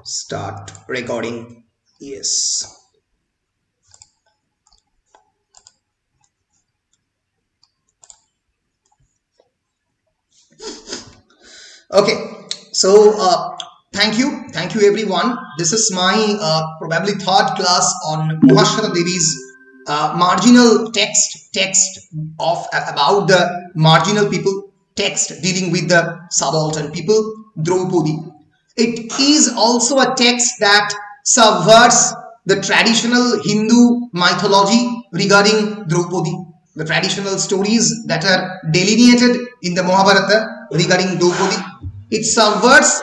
Start recording. Yes. Okay. So thank you everyone. This is my probably third class on Mahashwara Devi's marginal text of about the marginal people, text dealing with the subaltern people, Draupadi. It is also a text that subverts the traditional Hindu mythology regarding Draupadi, the traditional stories that are delineated in the Mahabharata regarding Draupadi. It subverts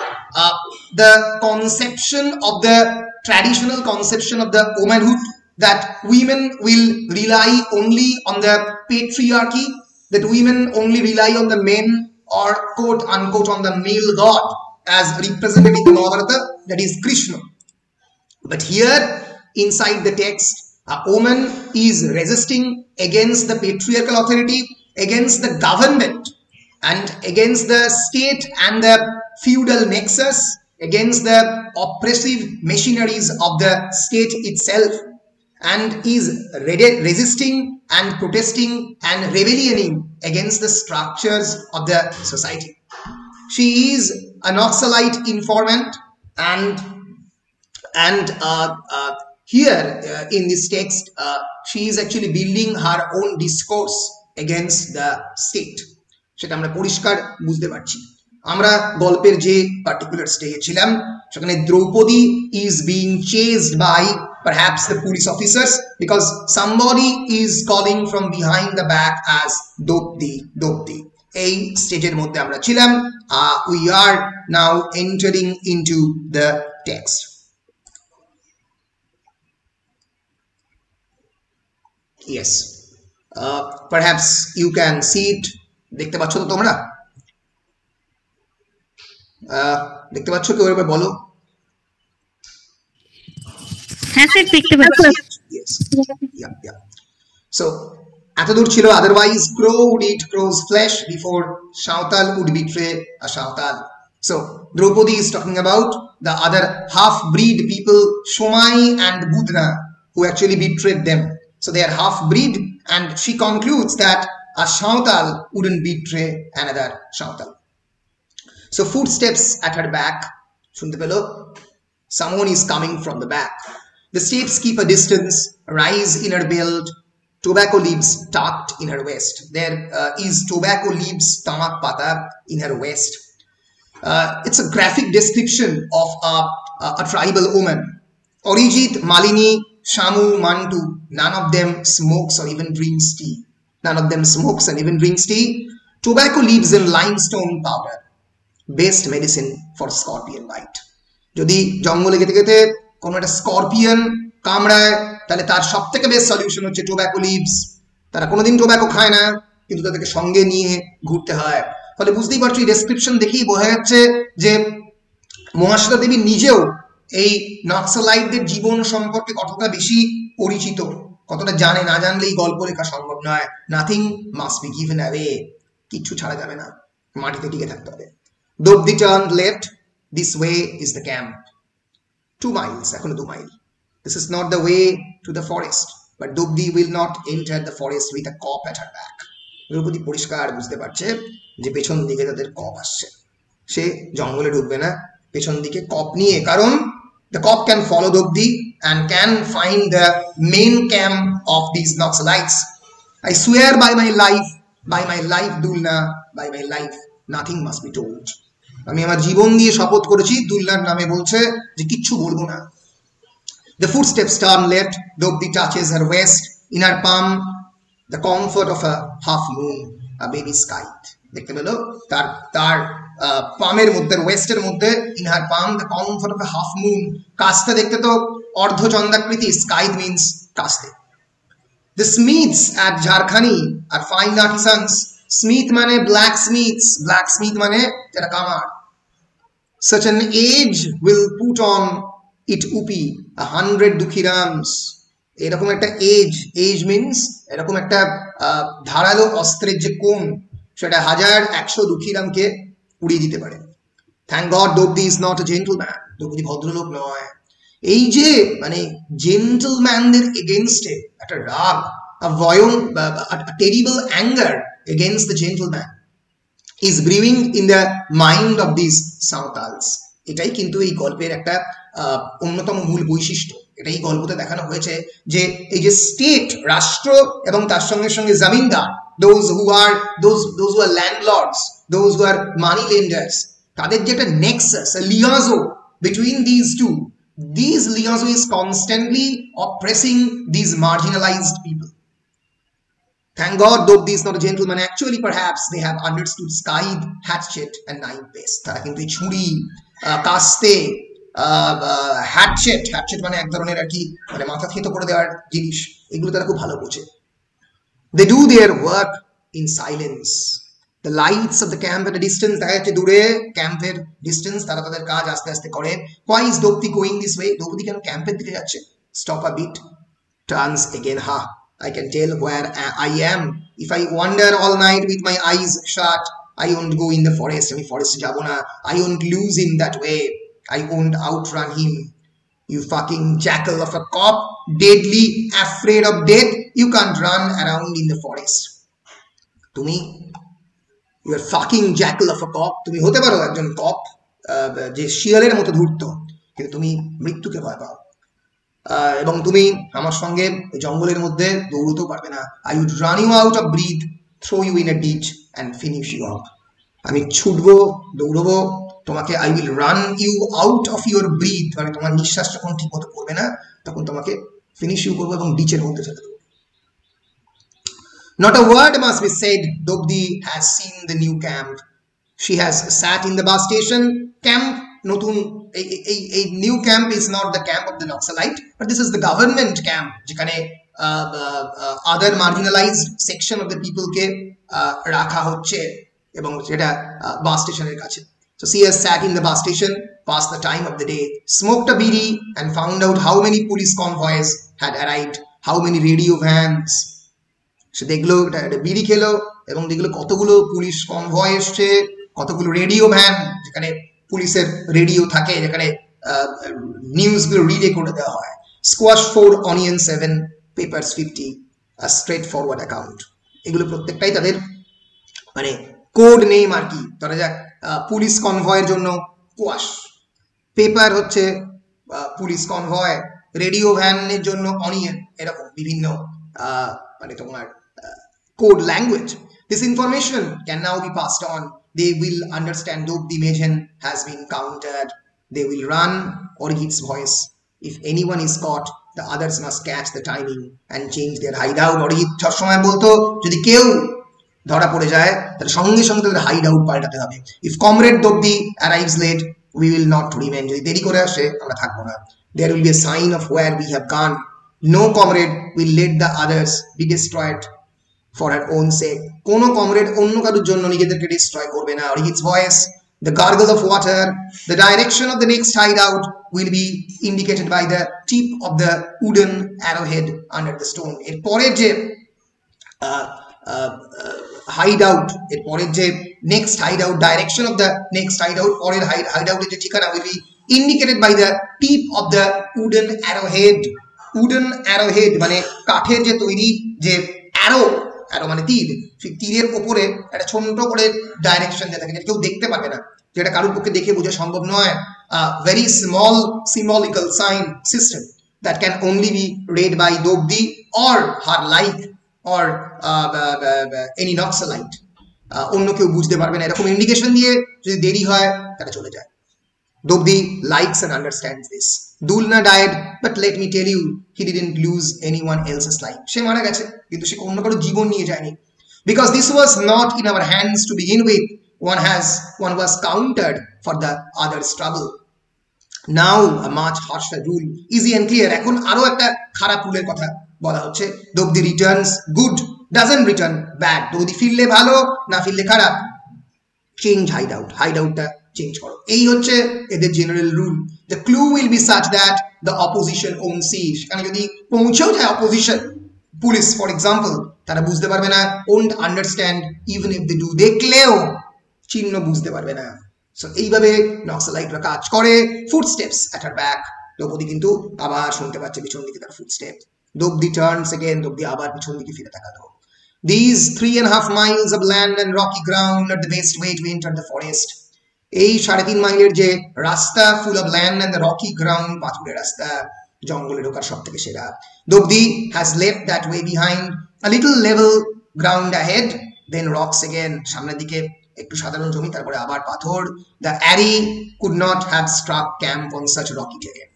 the conception of the traditional conception of the womanhood, that women will rely only on the patriarchy, that women only rely on the men, or quote unquote on the male god as represented in the Mahabharata, that is Krishna. But here inside the text, a woman is resisting against the patriarchal authority, against the government, and against the state and the feudal nexus, against the oppressive machineries of the state itself, and is resisting and protesting and rebellioning against the structures of the society. She is a Naxalite informant, and here in this text she is actually building her own discourse against the state. সেটা আমরা পরিষ্কার বুঝতে পারছি। আমরা গল্পের যে particular স্টেজে ছিলাম সেখানে Draupadi is being chased by perhaps the police officers because somebody is calling from behind the back as Draupadi. এই স্টেজের মধ্যে আমরা ছিলাম। We are now entering into the text. Yes, perhaps you can see it. দেখতে পাচ্ছ তো তোমরা? দেখতে পাচ্ছ কেউ এবার বলো? হ্যাঁ স্যার দেখতে পাচ্ছি। Yes. Yeah. So এতদূর ছিল, otherwise crow would eat crow's flesh before Shautal would betray a Shautal. So Draupadi is talking about the other half-breed people, Shomai and Budna, who actually betrayed them. So they are half-breed, and she concludes that a Shautal wouldn't betray another Shautal. So footsteps at her back. Shunte pelo? Someone is coming from the back. The steps keep a distance, rise in her belt, tobacco leaves tucked in her waist. There is tobacco leaves tamak pata in her waist. It's a graphic description of a tribal woman. Arijit, Malini, Shamu, Mantu, none of them smokes or even drinks tea. Tobacco leaves and limestone powder, best medicine for scorpion bite. যদি জঙ্গলে যেতে যেতে কোনো একটা scorpion কামড়ায় তাহলে তার সবথেকে বেস্ট সলিউশন হচ্ছে টোব্যাকো লিভস। তারা কোনোদিন টোব্যাকো খায় না, কিন্তু তাদেরকে সঙ্গে নিয়ে ঘুরতে হয়। ফলে বুঝতেই পারছো, এই ডেসক্রিপশন দেখেই বোঝা যাচ্ছে যে মহাশ্বেতা দেবী নিজেও এই নক্সালাইটদের জীবন সম্পর্কে কতটা বেশি পরিচিত, কতটা জানে। না জানলে এই গল্প লেখা সম্ভব নয়। Nothing must be given away, কিচ্ছু ছাড়া যাবে না, মাটিতে টিকে থাকতে হবে। Draupadi turned left. This way is the camp. 2 miles, এখনো 2 mile. This is not the way to the forest, but Draupadi will not enter the forest with a cop at her back. Draupadi পরিষ্কার বুঝতে পারছে যে পেছন দিকে তাদের কপ আসছে, সে জঙ্গলে ঢুকবে না পেছন দিকে কপ নিয়ে, কারণ the cop can follow Draupadi and can find the main camp of these Naxalites. I swear by my life, Dulna, by my life, nothing must be told. আমি আমার জীবন দিয়ে শপথ করেছি, দুলনার নামে বলছে যে কিচ্ছু বলবো না। The footsteps turn left. Draupadi touches her waist. In her palm, the comfort of a half moon, a baby's kite. দেখতে পেলো তার পামের মধ্যে, ওয়েস্টের মধ্যে, in her palm, the comfort of a half moon. কাস্তে দেখতে তো অর্ধচন্দ্রাকৃতি, scythe means কাস্তে। The smiths at Jharkhani are fine artisans. Smith মানে blacksmith মানে যারা কামার। Such an age will put on it upi 100 dukhirams. এরকম একটা এজ মিনস এরকম একটা ধারালো অস্ত্রের যে কোণ, সেটা 1100 দুঃখীরামকে উড়িয়ে দিতে পারে। Thank god Dobdi is not a gentleman. Dobdi ভদ্রলোক নয়। এই যে মানে জেন্টলম্যানদের এগেইনস্টে একটা রাগ, a terrible anger against the gentleman is brewing in the mind of these সাঁওতালস। এটাই কিন্তু এই গল্পের একটা অন্যতম মূল বৈশিষ্ট্য। এটাই গল্পতে দেখানো হয়েছে যে এই যে স্টেট, রাষ্ট্র এবং তার সঙ্গে সঙ্গে জমিনদার, those who are landlords, those who are money lenders, তাদের যে একটা nexus, a liaison between these two, these liaison is constantly oppressing these marginalized people. Thank God Dobdi is not a gentleman. Actually, perhaps they have understood scythe, hatchet and knife base. তারা কিন্তু ছুরি, কাস্তে, হ্যাটচেট মানে এক ধরনের আর কি মানে মাথা থেতো করে দেওয়ার জিনিস, এগুলো তারা খুব ভালো বোঝে। They do their work in silence. The lights of the camp at a distance, দেখা যাচ্ছে দূরে ক্যাম্পের ডিস্টেন্স, তারা তাদের কাজ আস্তে আস্তে করে। Why is Dobdi going this way? Dobdi কেন ক্যাম্পের দিকে যাচ্ছে? Stop a bit, turns again. I can tell where I am. If I wander all night with my eyes shut, I won't go in the forest. আমি ফরেস্টে যাব না। I won't lose him that way. I won't outrun him. You fucking jackal of a cop, deadly afraid of death. You can't run around in the forest. তুমি you are fucking jackal of a cop. তুমি হতে পারো একজন কপ যে শিয়ালের মতো ধূর্ত, কিন্তু তুমি মৃত্যুকে ভয় পাও। এবং তুমি আমার সঙ্গে জঙ্গলের মধ্যে দৌড়তেও পারবে না। I would run you out of breath, throw you in a ditch and finish you up. আমি ছুটবো, দৌড়বো তোমাকে, I will run you out of your breath, মানে তোমার নিঃশ্বাস যখন ঠিক মতো পড়বে না তখন তোমাকে ফিনিশ ইউ করবো এবং ডিচের মধ্যে ফেলে দেবো। Not a word must be said. Dobdi has seen the new camp. She has sat in the bus station. Camp নতুন এই new camp is not the camp of the Naxalite, but this is the government camp, যেখানে other marginalized section of the people কে রাখা হচ্ছে এবং সেটা বাস স্টেশনের কাছে। So she has sat in the bus station, passed the time of the day, smoked a bidi and found out how many police convoys had arrived, how many radio vans. সে দেখলো একটা বিড়ি খেলো এবং দেখলো কতগুলো পুলিশ কনভয় এসছে, কতগুলো radio van, যেখানে পুলিশের রেডিও থাকে, যেখানে নিউজগুলো রিলে করে দেওয়া হয়। Squash 4, onion 7, papers 50, straight forward account. এগুলো প্রত্যেকটাই তাদের মানে কোড নেম আর কি। ধরা যাক পুলিশ কনভয়ের জন্য কোয়াশ, পেপার হচ্ছে পুলিশ কনভয়, রেডিও ভ্যানের জন্য অনিয়ন, এরকম বিভিন্ন মানে তোমার code language. This information can now be passed on. They will understand Dobdi Mejen has been countered. They will run Orihit's voice. If anyone is caught, the others must catch the timing and change their hideout. Orihit সবসময় বলতো যদি কেউ ধরা পড়ে যায় তাহলে সঙ্গে সঙ্গে তাদের hideout পাল্টাতে হবে। If comrade Dobdi arrives late, we will not remain. যদি দেরি করে আসে আমরা থাকবো না। There will be a sign of where we have gone. No comrade will let the others be destroyed for her own sake. কোনো comrade অন্য কারোর জন্য নিজেদেরকে ডিস্ট্রয় করবে না। Orihit's voice, the gargle of water, the direction of the next hideout will be indicated by the tip of the wooden arrowhead under the stone. এরপরের যে hideout, এরপরের যে next hideout, direction of the next hideout, পরের hideouটের যে ঠিকানা will be indicated by the tip of the wooden arrowhead. Wooden arrowhead মানে কাঠের যে তৈরি যে অ্যারো মানে তীর, সেই তীরের উপরে একটা ছোট করে ডাইরেকশন দেওয়া থাকে, যেটা কেউ দেখতে পাবে না, যেটা কারোর পক্ষে দেখে বোঝা সম্ভব নয়। Very small symbolical sign system that can only be read by Dobdi or her like or any Naxalite. অন্য কেউ বুঝতে পারবে না, এরকম ইন্ডিকেশন দিয়ে যদি দেরি হয় তারা চলে যায়। Dobdi likes and understands this. Dulna died, but let me tell you, he didn't lose anyone else's life. সে মারা গেছে কিন্তু সে অন্য কারো জীবন নিয়ে যায়নি। Because this was not in our hands to begin with. One was countered for the other's trouble. Now a much harsher rule, easy and clear. এখন আরো একটা খারাপ রুলের কথা বলা হচ্ছে। Dobdi returns good, doesn't return bad. Dobdi ফিরলে ভালো, না ফিরলে খারাপ। Change hideoutটা চেঞ্জ করো, এই হচ্ছে এদের general rule. The clue will be such that the opposition won't see, সেখানে যদি পৌঁছেও যায় অপোজিশন, পুলিশ ফর এক্সাম্পল, তারা বুঝতে পারবে না, won't understand even if they do, দেখলেও চিহ্ন বুঝতে পারবে না। সো এইভাবে নক্সালাইটরা কাজ করে। Footsteps at her back, Draupadi কিন্তু আবার শুনতে পাচ্ছে পিছন দিকে তার footstep. Draupadi turns again, Draupadi আবার পিছন দিকে ফিরে তাকালো। These 3.5 miles of land and rocky ground are the best way to enter the forest. এই 3.5 মাইলের যে রাস্তা, full of land and the rocky ground, পাথুরে রাস্তা, জঙ্গলে ঢোকার সব থেকে সেরা। Draupadi has left that way behind, a little level ground ahead, then rocks again, সামনের দিকে একটু সাধারণ জমি, তারপরে আবার পাথর। The army could not have struck camp on such rocky terrain.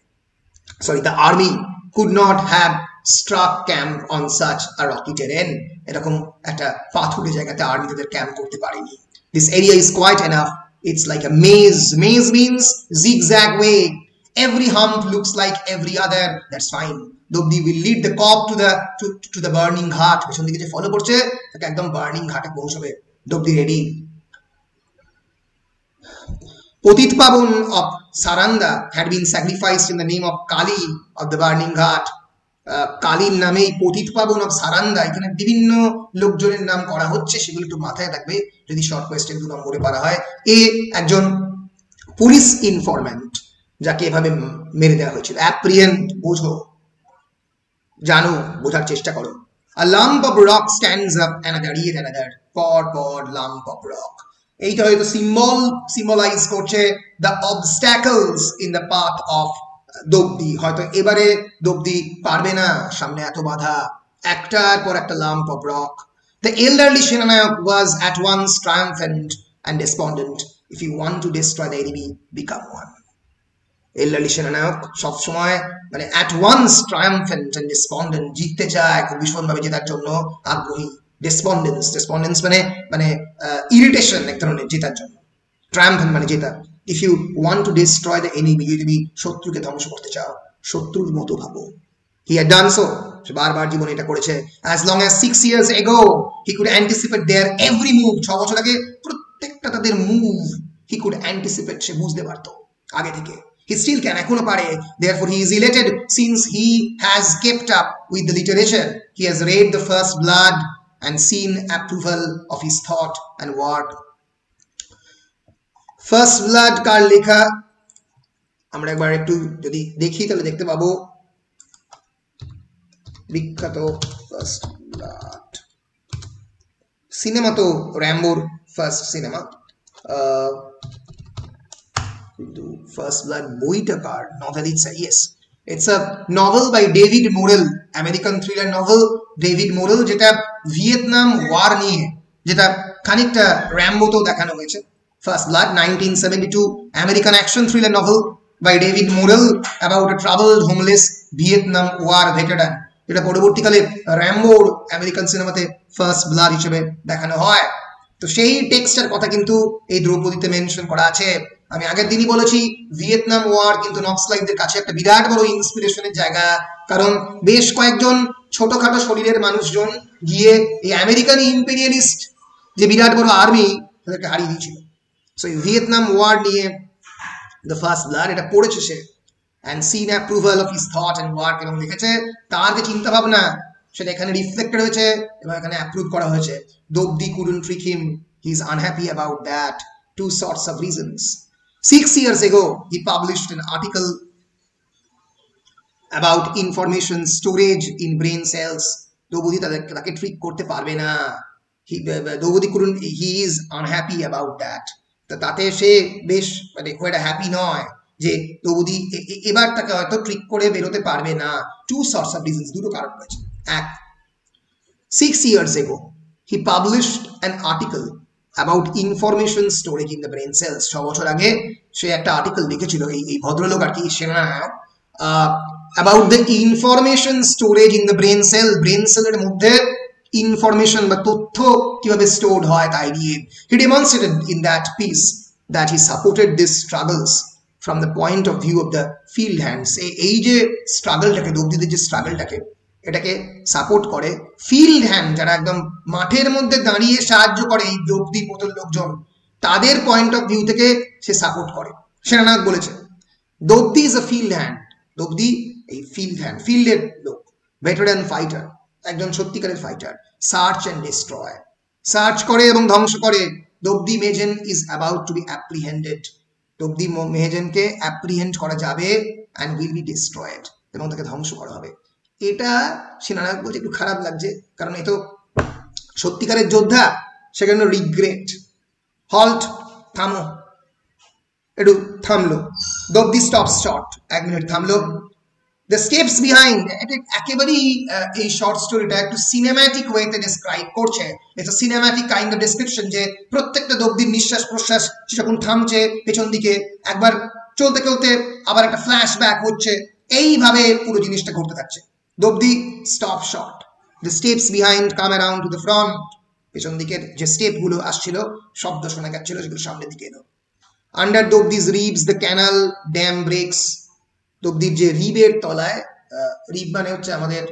Sorry, the army could not have struck camp on such a rocky terrain. এরকম একটা পাথুরে জায়গাতে আর্মি তাদের ক্যাম্প করতে পারেনি। This area is quite enough. It's like a maze. Maze means zigzag way. Every hump looks like every other. That's fine. Dobdi will lead the cop to the burning ghat. পেছন দিকে যে follow করছে তাকে একদম burning ঘাটে পৌঁছাবে। Dobdi ready. Potitpabun of Saranda had been sacrificed in the name of Kali of the burning ghat. কালীর নামেই পতিতপাবন অফ সারান্দা, এখানে বিভিন্ন লোকজনের নাম করা হচ্ছে, সেগুলো একটু মাথায় রাখবে যদি শর্ট কোয়েশ্চেন 2 নম্বরে পারা হয়। এ একজন পুলিশ ইনফরম্যান্ট যাকে এভাবে মেরে দেওয়া হয়েছিল। অ্যাপ্রিহেন্ড, বোঝো, জানো, বোঝার চেষ্টা করো। A lump of rock stands up another yet another, pod lump of rock. এইটা হয়তো সিম্বলাইজ করছে the obstacles in the path of Draupadi. হয়তো এবারে দ্রৌপদী পারবে না, সামনে এত বাধা, একটার পর একটা lump of rock. The elderly Senanayak was at once triumphant and despondent. If you want to destroy the enemy, become one. Elderly Senanayak সব সময় মানে at once triumphant and despondent, জিততে চায়, খুব ভীষণভাবে জেতার জন্য আগ্রহী। Despondence মানে ইরিটেশন এক ধরনের, জেতার জন্য। Triumphant মানে জেতা। If you want to destroy the enemy, যদি শত্রুকে ধ্বংস করতে চাও, শত্রুর মতো ভাবো। He had done so. সে বারবার জীবনে এটা করেছে। As long as 6 years ago, he could anticipate their every move. 6 বছর আগে প্রত্যেকটা তাদের মুভ he could anticipate, সে বুঝতে পারতো আগে থেকে। He still can, এখনো পারে। Therefore he is elated since he has kept up with the literature. He has read the first blood and seen approval of his thought and word. First blood কার লেখা আমরা একবার একটু যদি দেখি তাহলে দেখতে পাবো বিখ্যাত ফার্স্ট ব্লাড সিনেমা তো র্যাম্বোর ফার্স্ট সিনেমা, কিন্তু ফার্স্ট ব্লাড বইটা কার, novel yes it's a novel by David Morrell, American thriller novel David Morrell, যেটা ভিয়েতনাম ওয়ার নিয়ে, যেটা খানিকটা র্যাম্বোতেও দেখানো হয়েছে। First Blood, 1972 American action thriller novel by David Morrell about a troubled homeless Vietnam War veteran, যেটা পরবর্তীকালে র্যাম্বোর American সিনেমাতে first blood হিসেবে দেখানো হয়। তো সেই টেক্সটের কথা কিন্তু এই দ্রৌপদীতে মেনশন করা আছে। আমি আগের দিনই বলেছি ভিয়েতনাম ওয়ার কিন্তু নক্সালাইটদের কাছে একটা বিরাট বড় ইন্সপিরেশনের জায়গা, কারণ বেশ কয়েকজন ছোটখাটো শরীরের মানুষজন গিয়ে এই আমেরিকান ইম্পেরিয়ালিস্ট যে বিরাট বড় আর্মি তাদেরকে হারিয়ে দিয়েছিল। So Vietnam War নিয়ে the first blood এটা পড়েছে সে, and seen approval of his thought and work, এবং দেখেছে তার যে চিন্তা ভাবনা সেটা এখানে রিফ্লেক্টেড হয়েছে এবং এখানে অ্যাপ্রুভ করা হয়েছে। Dobdi couldn't trick him, he is unhappy about that, 2 sorts of reasons. 6 years ago he published an article about information storage in brain cells. Dobdi তাকে ট্রিক করতে পারবে না, Dobdi couldn't, he is unhappy about that. তাতে সে বেশ মানে খুব একটা happy নয় যে দ্রৌপদী এবার তাকে হয়তো ট্রিক করে বেরোতে পারবে না। 2 sorts of reasons, দুটো কারণ রয়েছে। এক, 6 years ago he published an article about information storage in the brain cells. 6 বছর আগে সে একটা আর্টিকেল লিখেছিল, এই ভদ্রলোক আর কি, সেনানায়ক, about the information storage in the brain cell, brain cell-এর মধ্যে ইনফরমেশন বা তথ্য কিভাবে স্টোরড হয় তাই নিয়ে। He demonstrated in that piece that he supported these struggles from the point of view of the field hands. এই যে স্ট্রাগলটাকে, দ্রৌপদীদের যে স্ট্রাগলটাকে, এটাকে সাপোর্ট করে ফিল্ড হ্যান্ড, যারা একদম মাঠের মধ্যে দাঁড়িয়ে সাহায্য করে এই দ্রৌপদীর মতো লোকজন, তাদের পয়েন্ট অফ ভিউ থেকে সে সাপোর্ট করে। সেনানায়ক বলেছে Draupadi is a field hand, Draupadi এই ফিল্ড হ্যান্ড, ফিল্ডের লোক, ভেটারান ফাইটার, একজন সত্যিকারের fighter. Search and destroy, search করে এবং ধ্বংস করে, Draupadi Mejhen is about to be apprehended, Draupadi মেজেনকে অ্যাপ্রিহেন্ড করা যাবে অ্যান্ড উইল বি ডিস্ট্রয়েড, এবং তাকে ধ্বংস করা হবে। এটা সেনানায়ক বলছে একটু খারাপ লাগছে, কারণ এ তো সত্যিকারের যোদ্ধা, সেখানে রিগ্রেট। হল্ট, থামো, একটু থামলো। দ্রৌপদী স্টপস শর্ট, 1 মিনিট থামলো। দ্য স্টেপস বিহাইন্ড, একেবারেই এই শর্ট স্টোরিটা একটু সিনেম্যাটিক ওয়েতে ডেসক্রাইব করছে। It's a cinematic kind of description, যে প্রত্যেকটা দ্রৌপদীর নিঃশ্বাস প্রশ্বাস সে যখন থামছে পেছন দিকে, একবার চলতে চলতে আবার একটা ফ্ল্যাশব্যাক হচ্ছে, এইভাবে পুরো জিনিসটা ঘটতে থাকছে। Draupadi stop short, the steps behind come around to the front, পেছন দিকের যে স্টেপ গুলো আসছিল, শব্দ শোনা যাচ্ছিল, সেগুলো সামনের দিকে এলো। Under Draupadi's ribs the canal dam breaks, দ্রৌপদীর যে রিবের তলায়, রিব মানে হচ্ছে আমাদের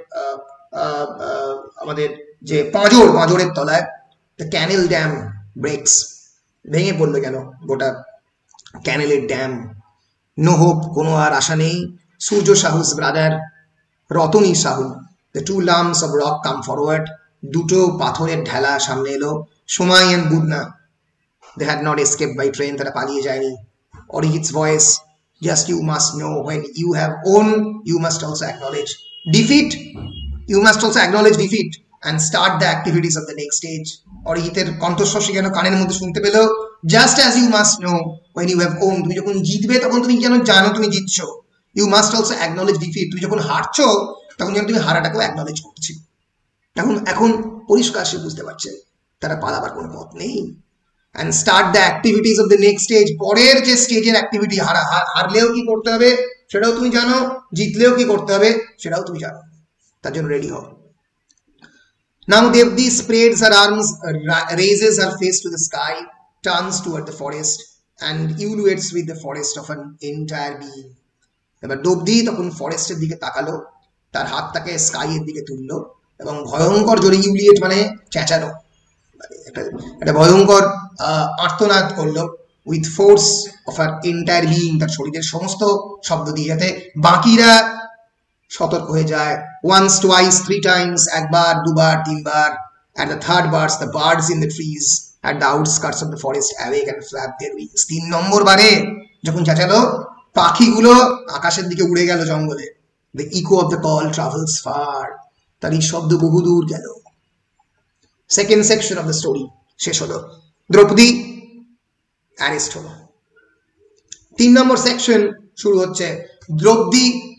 আমাদের যে পাঁজরের তলায়, দ্য ক্যানেল ড্যাম ব্রেকস, ভেঙে পড়লো কেন গোটা ক্যানেলের ড্যাম। নো হোপ, কোনো আর আশা নেই। Surja Sahu's brother, Ratani Sahu, the two lumps of rock come forward, দুটো পাথরের ঢেলা সামনে এলো। Shomai and Budhna, they had not escaped by train, তারা পালিয়ে যায়নি। Arijit's voice, just you must know when you have won, you must also acknowledge defeat, you must also acknowledge defeat and start the activities of the next stage. অরিজিতের কণ্ঠস্বর সে যেন কানের মধ্যে শুনতে পেল, just as you must know when you have won, তুমি যখন জিতবে তখন তুমি যেন জানো তুমি জিতছো। you must also acknowledge defeat, তুমি যখন হারছো তখন যেন তুমি হারাটাকেও অ্যাকনলেজ করছো। এখন পরিষ্কার সে বুঝতে পারছে তারা পালাবার কোনো পথ নেই। and start the activities of the next stage, পরের যে স্টেজের অ্যাক্টিভিটি, হারলেও কি করতে হবে সেটাও তুমি জানো, জিতলেও কি করতে হবে সেটাও তুমি জানো, তার জন্য রেডি হও। Now Devdi spreads her arms, raises her face to the sky, turns toward the forest and ululates with the forest of an entire being. এবার দ্রৌপদী তখন ফরেস্টের দিকে তাকালো, তার হাতটাকে স্কাইয়ের দিকে তুললো এবং ভয়ঙ্কর জোরে, ইউলিয়েট মানে চেঁচানো, একটা ভয়ঙ্কর আর্তনাদ করলো, with force of her entire being, তার শরীরের সমস্ত শব্দ দিয়ে, যাতে বাকিরা সতর্ক হয়ে যায়। ওয়ান্স টুয়াইস থ্রি টাইমস, একবার দুবার তিনবার। At the third birds the birds in the trees at the outskirts of the forest awake and flap their wings, 3 নম্বর বারে যখন চেঁচালো, পাখিগুলো আকাশের দিকে উড়ে গেল জঙ্গলে। The echo of the call travels far, তার এই শব্দ বহুদূর গেল। Second section of the story শেষ হলো, দ্রৌপদী অ্যারেস্ট হলো। 3 নম্বর সেকশন শুরু হচ্ছে।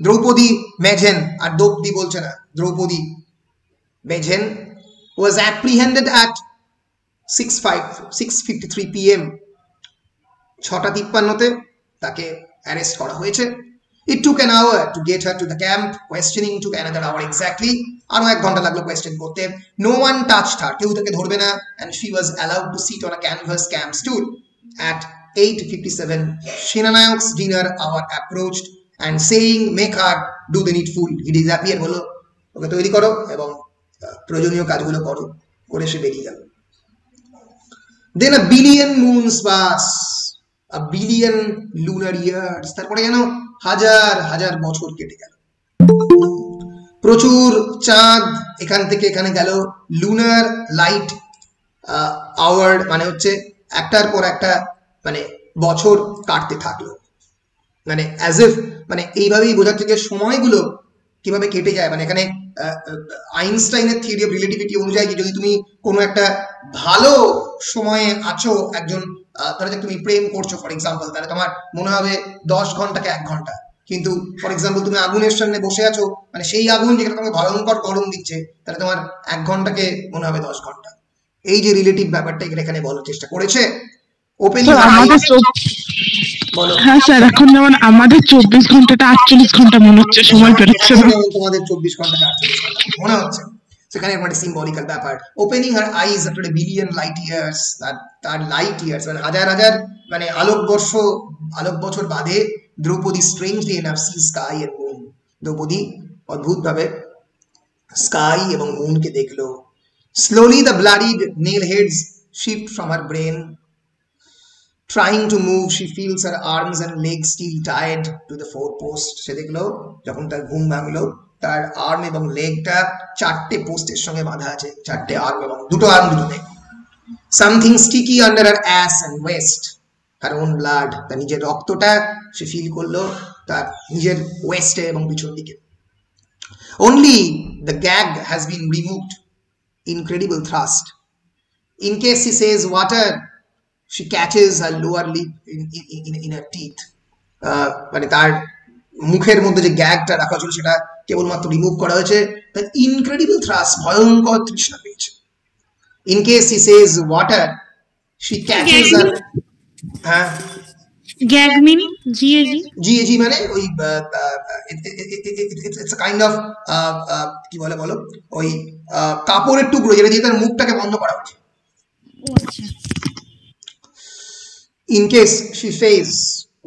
দ্রৌপদী মেঝেন, আর দ্রৌপদী বলছে না, Draupadi মেঝেন was apprehended at 6:53 PM, 6:53 তাকে অ্যারেস্ট করা হয়েছে। It took an hour to get her to the camp, questioning took another hour exactly, আরো 1 ঘন্টা লাগলো কোয়েশ্চেন করতে। No one touched her, কেউ তাকে ধরবে না, and she was allowed to sit on a canvas camp stool. At 8:57 সেনানায়ক's dinner hour approached and saying make her do the needful, he disappeared, বলল ওকে তৈরি করো এবং প্রয়োজনীয় কাজগুলো করো, করে সে বেরিয়ে গেল। Then a billion moons pass, a billion lunar years, তারপরে যেন হাজার হাজার বছর কেটে গেল। প্রচুর চাঁদ এখান থেকে এখানে গেল। লুনার লাইট আওয়ার মানে হচ্ছে একটার পর একটা মানে বছর কাটতে থাকলো, মানে অ্যাজ ইফ মানে এইভাবেই বোঝাচ্ছে যে সময়গুলো কিভাবে কেটে যায়। মানে এখানে আইনস্টাইনের থিওরি অফ রিলেটিভিটি অনুযায়ী যদি তুমি কোনো একটা ভালো সময়ে আছো, একজন ধরো যে তুমি প্রেম করছো ফর এক্সাম্পল, তাহলে তোমার মনে হবে 10 ঘন্টাকে 1 ঘন্টা। কিন্তু ফর এক্সাম্পল তুমি আগুনের সামনে বসে আছো, মানে সেই আগুন যেখানে তোমাকে ভয়ঙ্কর গরম দিচ্ছে, তাহলে তোমার 1 ঘন্টাকে মনে হবে 10 ঘন্টা। এই যে রিলেটিভ ব্যাপারটা এখানে বলার চেষ্টা করেছে। ওপেনিং হ্যাঁ স্যার, এখন যেমন আমাদের 24 ঘন্টাটা 48 ঘন্টা মনে হচ্ছে, সময় পেরোচ্ছে না। তোমাদের 24 ঘন্টাটা 48 ঘন্টা মনে হচ্ছে, সেখানে একটা সিম্বলিক্যাল ব্যাপার। Opening her eyes after a billion light years, তার লাইট ইয়ার্স মানে হাজার হাজার মানে আলোক বছর বাদে Draupadi strangely enough see sky and moon, Draupadi অদ্ভুতভাবে স্কাই এবং মুনকে দেখলো। Slowly the bloodied nail heads shift from her brain, trying to move she feels her arms and legs still tied to the four post, সে দেখলো যখন তার ঘুম ভাঙলো তার আর্ম এবং লেগটা 4টে পোস্টের সঙ্গে বাঁধা আছে, 4টে আর্ম এবং 2টো আর্ম 2টো leg. Something sticky under her ass and waist. Her own blood, তার নিজের রক্তটা সে ফিল করলো তার নিজের ওয়েস্টে এবং পিছন দিকে। Only the gag has been removed. Incredible thrust. In case she says water, she catches her lower lip in her teeth. মানে তার মুখের মধ্যে যে গ্যাগটা রাখা ছিল সেটা কেবলমাত্র রিমুভ করা হয়েছে। তার ইনক্রেডিবল থ্রাস্ট, ভয়ঙ্কর তৃষ্ণা পেয়েছে। In case he says water, she catches her. হ্যাঁ, গ্যাগ মিনি জিএজি মানে ওই ইটস আ কাইন্ড অফ কি বলে বলো, ওই কাপড়ের টুকরো যেটা দিয়ে তার মুখটাকে বন্ধ করা হয়েছে। In case she says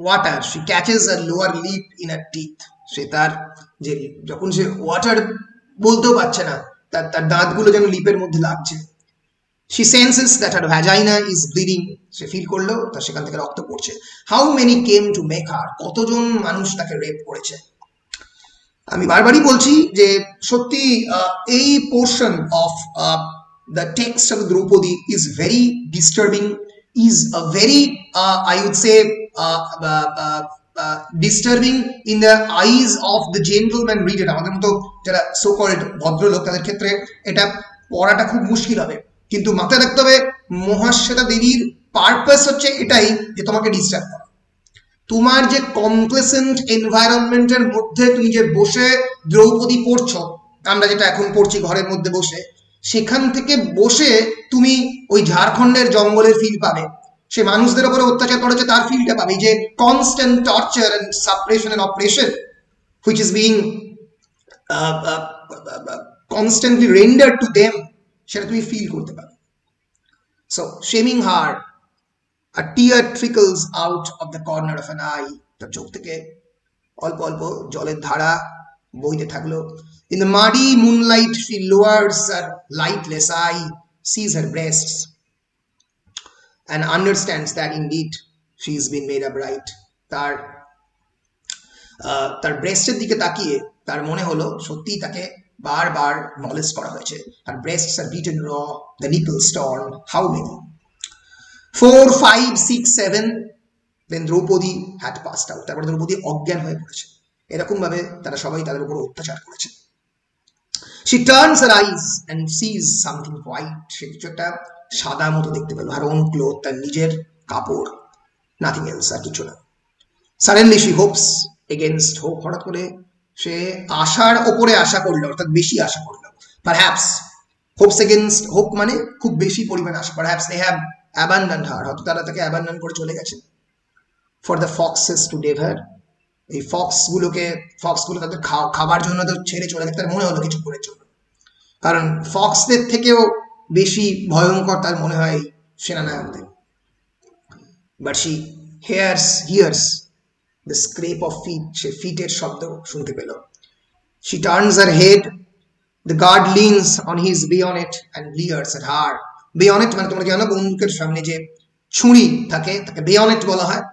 water, she catches her lower lip in her teeth. সে তার যে যখন সে ওয়াটার বলতেও পারছে না, তার দাঁতগুলো যেন লিপের মধ্যে লাগছে। She senses that her vagina is bleeding. সে ফিল করলো তার সেখান থেকে রক্ত পড়ছে। How many came to make her? কতজন মানুষ তাকে রেপ করেছে? আমি বারবারই বলছি যে সত্যি এই portion of the text of Draupadi is very disturbing, is a very I would say disturbing in the eyes of the gentleman reader. আমাদের মতো যারা সো কল্ড ভদ্রলোক তাদের ক্ষেত্রে এটা পড়াটা খুব মুশকিল হবে, কিন্তু মাথায় রাখতে হবে মহাশ্বেতা দেবীর পারপাস হচ্ছে এটাই যে তোমাকে ডিস্টার্ব করা। তোমার যে কমপ্লেসেন্ট এনভায়রনমেন্টের মধ্যে তুমি যে বসে দ্রৌপদী পড়ছো, আমরা যেটা এখন পড়ছি ঘরের মধ্যে বসে, সেখান থেকে বসে তুমি ওই ঝাড়খণ্ডের জঙ্গলের ফিল পাবে, সে মানুষদের উপরে অত্যাচার করেছে তার ফিলটা পাবে, যে constant torture and suppression and oppression which is being constantly rendered to them, সেটা তুমি ফিল করতে পারবে। So shaming her, a tear trickles out of the corner of an eye. তার চোখ থেকে অল্প অল্প জলের ধারা বইতে থাকলো। In the muddy moonlight she lowers her lightless eye, sees her breasts and understands that indeed she has been made a bride. তার ব্রেস্টের দিকে তাকিয়ে তার মনে হলো সত্যি তাকে বারবার নলেজ করা হয়েছে। Her breasts are beaten raw, the nipples torn. How many? 4, 5, 6, 7. Then Draupadi had passed out. তারপর দ্রৌপদী অজ্ঞান হয়ে পড়েছে। এরকম ভাবে তারা সবাই তাদের উপর অত্যাচার করেছে। She turns her eyes and sees something white. সে কিছু একটা সাদা মতো দেখতে পেল। Her own cloth, তার নিজের কাপড়, nothing else, আর কিছু না। Suddenly she hopes against hope. হঠাৎ করে সে আশার ওপরে আশা করলো, অর্থাৎ বেশি আশা করলো। Perhaps hopes against hope মানে খুব বেশি পরিমাণে আশা। Perhaps they have abandoned her. হয়তো তারা তাকে abandon করে চলে গেছে। For the foxes to devour. এই ফক্সগুলো তাদের খাবার জন্য তো ছেড়ে চলে গেছে, তার মনে হলো কিছু করে চলো, কারণ ফক্সদের থেকেও বেশি ভয়ঙ্কর তার মনে হয় সেনানায়কদের। But she hears the scrape of feet. সে ফিটের শব্দ শুনতে পেল। She turns her head. The guard leans on his bayonet and leers at her. Bayonet মানে তোমরা জানো বন্দুকের সামনে যে ছুরি থাকে তাকে bayonet বলা হয়।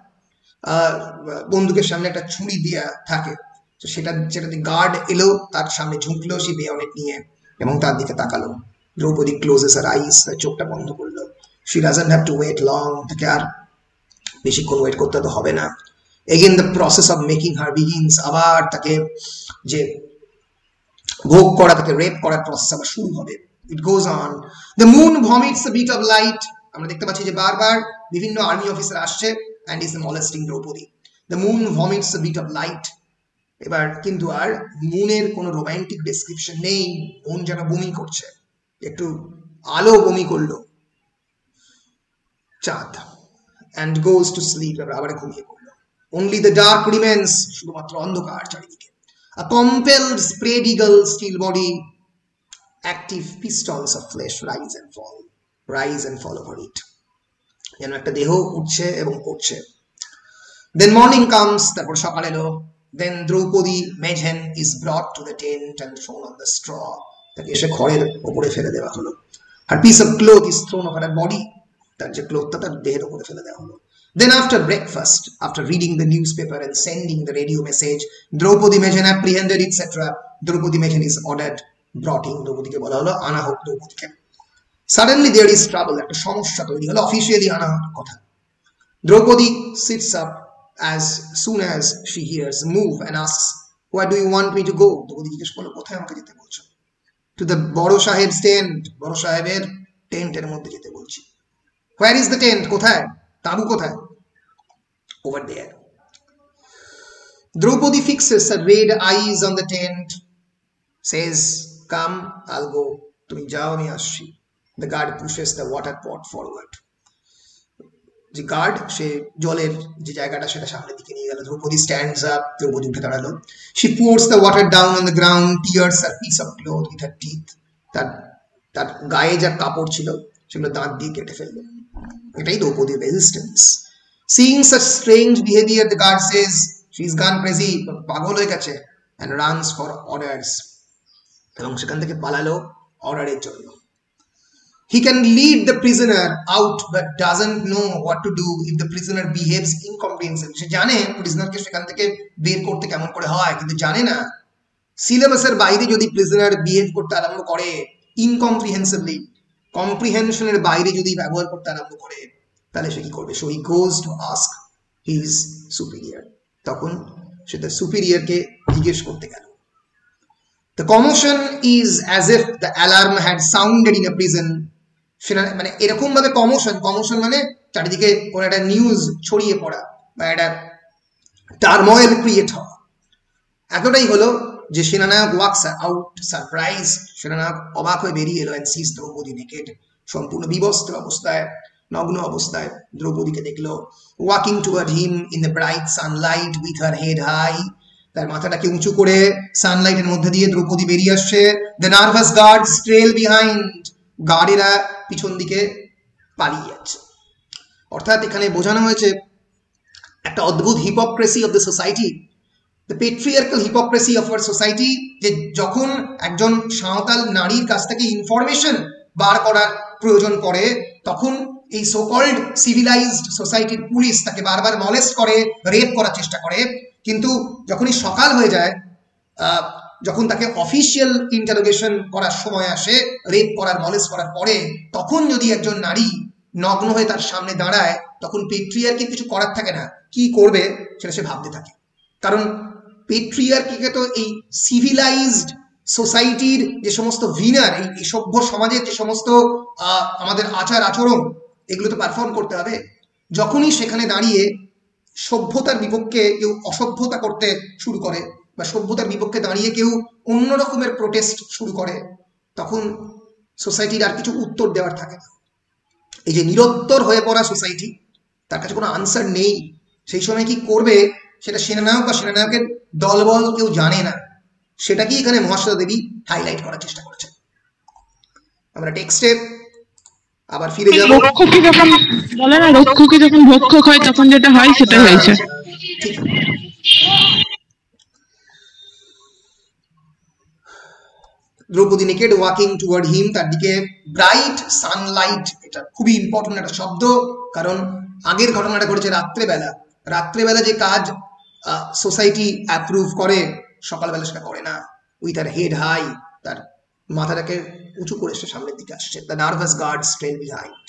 বন্দুকের সামনে একটা ছুরি দেয়া থাকে, তো সেটা গার্ড এলো তার সামনে ঝুঁকলো সে bayonet নিয়ে এবং তার দিকে তাকালো। দ্রৌপদী closes her eyes, তার চোখটা বন্ধ করলো। She doesn't have to wait long. তাকে আর বেশিক্ষণ ওয়েট করতে তো হবে না। Again the process of making her begins. আবার তাকে যে ভোগ করা, তাকে রেপ করার প্রসেস আবার শুরু হবে। It goes on. The moon vomits a bit of light. আমরা দেখতে পাচ্ছি যে বারবার বিভিন্ন আর্মি অফিসার আসছে and is molesting Draupadi. The moon vomits a bit of light. এবার কিন্তু আর মুনের কোনো রোমান্টিক ডেসক্রিপশন নেই। মুন যেন বমি করছে, একটু আলো বমি করলো চাঁদ, and goes to sleep. আবার ঘুমিয়ে পড়লো। Only the dark remains. শুধুমাত্র অন্ধকার চারিদিকে। A compelled spread eagle, still body, active pistols of flesh rise and fall over it. যেন একটা দেহ উঠছে এবং পড়ছে। Then morning comes. তারপর সকাল এলো। Then Draupadi Mejhen is brought to the tent and thrown on the straw. তাকে এসে খড়ের উপরে ফেলে দেওয়া হলো। Her piece of cloth is thrown over her body. তার যে ক্লোথটা তার দেহের উপরে ফেলে দেওয়া হলো। Then after breakfast, after reading the newspaper and sending the radio message, Draupadi Mejhen apprehended, etc. Draupadi Mejhen is ordered, brought in. দ্রৌপদীকে বলা হলো আনা হোক দ্রৌপদীকে। Suddenly there is trouble, একটা সমস্যা তৈরি হলো, অফিসিয়ালি আনা কথা। Draupadi sits up as soon as she hears move and asks, where do you want me to go? Draupadi জিজ্ঞেস করলো, কোথায় আমাকে যেতে বলছো? To the বড় সাহেব's tent, বড় সাহেবের টেন্টের মধ্যে যেতে বলছি। Where is the tent? কোথায়? তাঁবু কোথায়? Over there. Draupadi fixes her red eyes on the tent, says, come, I'll go. তুমি যাও, আমি আসছি। The guard pushes the water pot forward. যে গার্ড সে জলের যে জায়গাটা সেটা সামনের দিকে নিয়ে গেল। দ্রৌপদী স্ট্যান্ডস আপ, দ্রৌপদী উঠে দাঁড়ালো। She pours the water down on the ground, tears a piece of cloth with her teeth. তার গায়ে যা কাপড় ছিল সেগুলো দাঁত দিয়ে কেটে ফেললো। এটাই দ্রৌপদীর resistance. Seeing such strange behavior, the guard says, she's gone crazy, পাগল হয়ে গেছে, and runs for orders. এবং সেখান থেকে পালালো অর্ডারের জন্য। He can lead the prisoner out but doesn't know what to do if the prisoner behaves incomprehensibly. সে জানে প্রিজনারকে সেখান থেকে বের করতে কেমন করে হয়, কিন্তু জানে না সিলেবাসের বাইরে যদি প্রিজনার বিহেভ করতে আরম্ভ করে ইনকম্প্রিহেন্সিবলি, কম্প্রিহেনশনের বাইরে যদি ব্যবহার করতে আরম্ভ করে, তাহলে সে কি করবে? So he goes to ask his superior. তখন সে তার সুপিরিয়রকে জিজ্ঞেস করতে গেল। The commotion is as if the alarm had sounded in a prison. মানে এরকম ভাবে কমোশন মানে চারিদিকে কোনো একটা নিউজ ছড়িয়ে পড়া বা একটা টার্ময়েল ক্রিয়েট হওয়া। এতটাই হলো যে সেনানায়ক ওয়াকস আউট সারপ্রাইজ, সেনানায়ক অবাক হয়ে বেরিয়ে এলো and sees দ্রৌপদী নেকেড, সম্পূর্ণ বিবস্ত্র অবস্থায়, নগ্ন অবস্থায় দ্রৌপদীকে দেখলো। Walking toward him in the bright sunlight with her head high, তার মাথাটাকে উঁচু করে সানলাইটের মধ্যে দিয়ে দ্রৌপদী বেরিয়ে আসছে। The nervous guards trail behind, গার্ডেরা পিছন দিকে পালিয়ে যাচ্ছে। অর্থাৎ এখানে বোঝানো হয়েছে একটা অদ্ভুত hypocrisy of the society, the patriarchal hypocrisy of our society, যে যখন একজন সাঁওতাল নারীর কাছ থেকে ইনফরমেশন বার করার প্রয়োজন পড়ে, তখন এই সোকল্ড সিভিলাইজড সোসাইটির পুলিশ তাকে বারবার মলেস্ট করে, রেপ করার চেষ্টা করে। কিন্তু যখনই সকাল হয়ে যায়, যখন তাকে অফিসিয়াল ইন্টারোগেশন করার সময় আসে, রেপ করার মলেস্ট করার পরে, তখন যদি একজন নারী নগ্ন হয়ে তার সামনে দাঁড়ায়, তখন পেট্রিয়ার্কি কিছু করার থাকে না, কি করবে সেটা সে ভাবতে থাকে। কারণ পেট্রিয়ার্কিকে তো এই সিভিলাইজড সোসাইটির যে সমস্ত ভিনার, এই সভ্য সমাজের যে সমস্ত আমাদের আচার আচরণ, এগুলো তো পারফর্ম করতে হবে। যখনই সেখানে দাঁড়িয়ে সভ্যতার বিপক্ষে কেউ অসভ্যতা করতে শুরু করে বা সভ্যতার বিপক্ষে দাঁড়িয়ে কেউ অন্য রকমের প্রোটেস্ট শুরু করে, তখন সোসাইটির আর কিছু উত্তর দেওয়ার থাকে না। এই যে নিরুত্তর হয়ে পড়া সোসাইটি, তার কাছে কোনো আনসার নেই, সেই সময় কি করবে সেটা সেনানায়ক বা সেনানায়কের দলবল কেউ জানে না। সেটাকেই এখানে মহাশ্বেতা দেবী হাইলাইট করার চেষ্টা করেছে। আমরা টেক্সটে আবার ফিরে যাব। রক্ষকই যখন বলে না, রক্ষকই যখন ভক্ষক হয়, তখন যেটা হয় সেটা হয়েছে। দ্রৌপদী নেকেড ওয়াকিং টুয়ার্ড হিম, তার দিকে ব্রাইট সানলাইট, এটা খুবই ইম্পর্টেন্ট একটা শব্দ, কারণ আগের ঘটনাটা ঘটেছে রাত্রেবেলা। রাত্রেবেলা যে কাজ সোসাইটি অ্যাপ্রুভ করে, সকালবেলা সেটা করে না। উইথ আর হেড হাই, তার মাথাটাকে উঁচু করে সে সামনের দিকে আসছে। The nervous guards trail behind,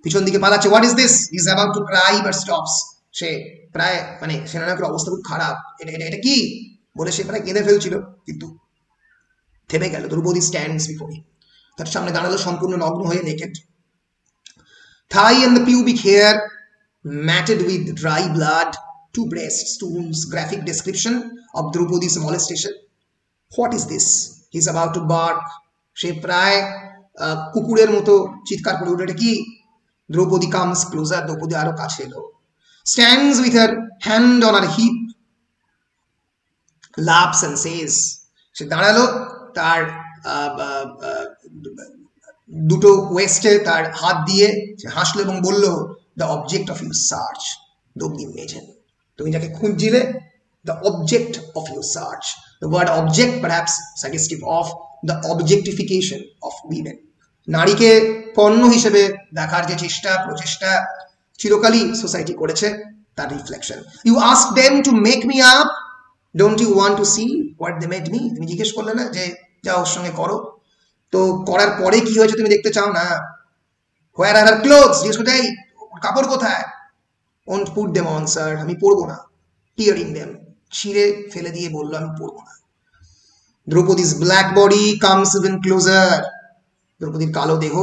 পিছন দিকে পালাচ্ছে। What is this? He is about to cry but stops, সে প্রায় মানে সেনানায়কের অবস্থা খুব খারাপ, এটা কি বলে সে প্রায় কেঁদে ফেলছিল, কিন্তু থেমে গেল। দ্রৌপদী স্ট্যান্ডস বিফোর হিম, তার সামনে দাঁড়ালো সম্পূর্ণ নগ্ন হয়ে, naked. Thigh and the pubic hair matted with dry blood, 2 breasts, 2 wounds. Graphic description of Draupadi's molestation. What is this? He is about to bark. সে প্রায় কুকুরের মতো চিৎকার করে উঠে, এটা কি? দ্রৌপদী comes closer, দ্রৌপদী আরো কাছে এলো। Stands with her hand on her hip, laughs and says, সে দাঁড়ালো, তার দুটো ওয়েস্টে তার হাত দিয়ে সে হাসলো এবং বলল, the object of your search, Draupadi মেঝেন, তুমি যাকে খুঁজছিলে, the object of your search. The word object perhaps suggestive of the objectification of women. নারীকে পণ্য হিসেবে দেখার যে চেষ্টা প্রচেষ্টা চিরকালই সোসাইটি করেছে, তার reflection. You ask them to make me up, don't you want to see what they made me? তুমি জিজ্ঞেস করলে না যে যাও ওর সঙ্গে করো, তো করার পরে কি হয়েছে তুমি দেখতে চাও না? হোয়ার আর হার ক্লোথস, জিজ্ঞেস করতে কাপড় কোথায়? Won't put them on sir, আমি পরবো না। টিয়ারিং দেম, ছিঁড়ে ফেলে দিয়ে বললো আমি পরবো না। Draupadi's black body comes even closer, দ্রৌপদীর কালো দেহ